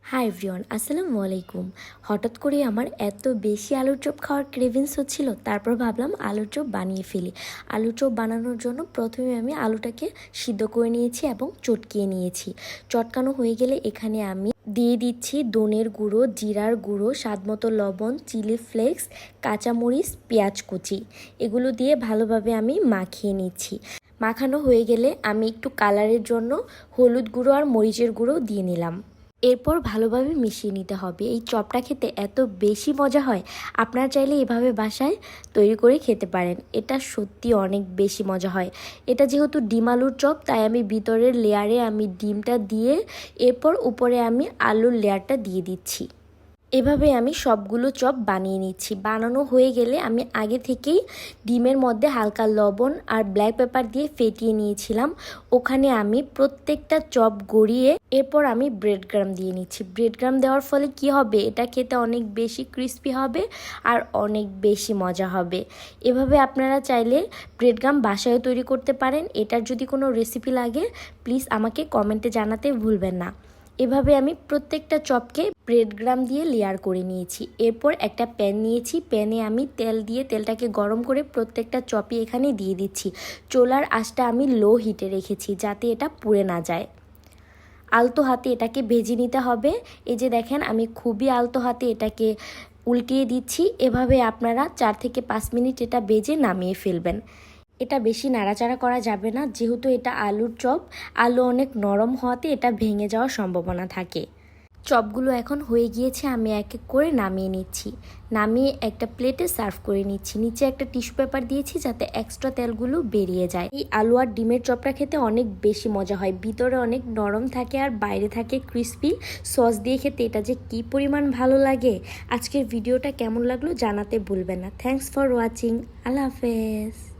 Hi everyone, আসসালামু আলাইকুম। হঠাৎ করে আমার এত বেশি আলুর চপ খাওয়ার ক্রেভিংস হচ্ছিল, তারপর ভাবলাম আলুর চপ বানিয়ে ফেলি। আলুর চপ বানানোর জন্য প্রথমে আমি আলুটাকে সিদ্ধ করে নিয়েছি এবং চটকিয়ে নিয়েছি। চটকানো হয়ে গেলে এখানে আমি দিয়ে দিচ্ছি ধনের গুঁড়ো, জিরার গুঁড়ো, স্বাদমতো লবণ, চিলি ফ্লেক্স, কাঁচামরিচ, পেঁয়াজ কুচি। এগুলো দিয়ে ভালোভাবে আমি মাখিয়ে নিচ্ছি। মাখানো হয়ে গেলে আমি একটু কালারের জন্য হলুদ গুঁড়ো আর মরিচের গুঁড়ো দিয়ে নিলাম। এরপর ভালোভাবে মিশিয়ে নিতে হবে। এই চপটা খেতে এত বেশি মজা হয়, আপনারা চাইলে এভাবে বাসায় তৈরি করে খেতে পারেন। এটা সত্যি অনেক বেশি মজা হয়। এটা যেহেতু ডিম আলুর চপ, তাই আমি ভিতরের লেয়ারে আমি ডিমটা দিয়ে এরপর উপরে আমি আলুর লেয়ারটা দিয়ে দিচ্ছি। এভাবে আমি সবগুলো চপ বানিয়ে নিচ্ছি। বানানো হয়ে গেলে আমি আগে থেকেই ডিমের মধ্যে হালকা লবণ আর ব্ল্যাক পেপার দিয়ে ফেটিয়ে নিয়েছিলাম। ওখানে আমি প্রত্যেকটা চপ গড়িয়ে এরপর আমি ব্রেড ক্রাম্ব দিয়ে নিচ্ছি। ব্রেড ক্রাম্ব দেওয়ার ফলে কি হবে, এটা খেতে অনেক বেশি ক্রিস্পি হবে আর অনেক বেশি মজা হবে। এভাবে আপনারা চাইলে ব্রেড ক্রাম্ব বাসায়ও তৈরি করতে পারেন। এটার যদি কোনো রেসিপি লাগে প্লিজ আমাকে কমেন্টে জানাতে ভুলবেন না। এভাবে আমি প্রত্যেকটা চপকে ব্রেড ক্রাম্ব দিয়ে লেয়ার করে নিয়েছি। এরপর একটা প্যান নিয়েছি, প্যানে আমি তেল দিয়ে তেলটাকে গরম করে প্রত্যেকটা চপই এখানে দিয়ে দিচ্ছি। চুলার আঁচটা আমি লো হিটে রেখেছি যাতে এটা পুড়ে না যায়। আলতো হাতে এটাকে ভেজে নিতে হবে। এই যে দেখেন, আমি খুবই আলতো হাতে এটাকে উল্টিয়ে দিচ্ছি। এভাবে আপনারা 4 থেকে 5 মিনিট এটা ভেজে নামিয়ে ফেলবেন। এটা বেশি নাড়াচাড়া করা যাবে না, যেহেতু এটা আলুর চপ। আলু অনেক নরম হওয়াতে এটা ভেঙে যাওয়ার সম্ভাবনা থাকে। চপগুলো এখন হয়ে গিয়েছে, আমি এক এক করে নামিয়ে নিচ্ছি। নামিয়ে একটা প্লেটে সার্ভ করে নিচ্ছি। নিচে একটা টিস্যু পেপার দিয়েছি যাতে এক্সট্রা তেলগুলো বেরিয়ে যায়। এই আলু আর ডিমের চপটা খেতে অনেক বেশি মজা হয়। ভিতরে অনেক নরম থাকে আর বাইরে থাকে ক্রিস্পি। সস দিয়ে খেতে এটা যে কী পরিমাণ ভালো লাগে। আজকের ভিডিওটা কেমন লাগলো জানাতে ভুলবেন না। Thanks for watching. আল্লাহ হাফেজ।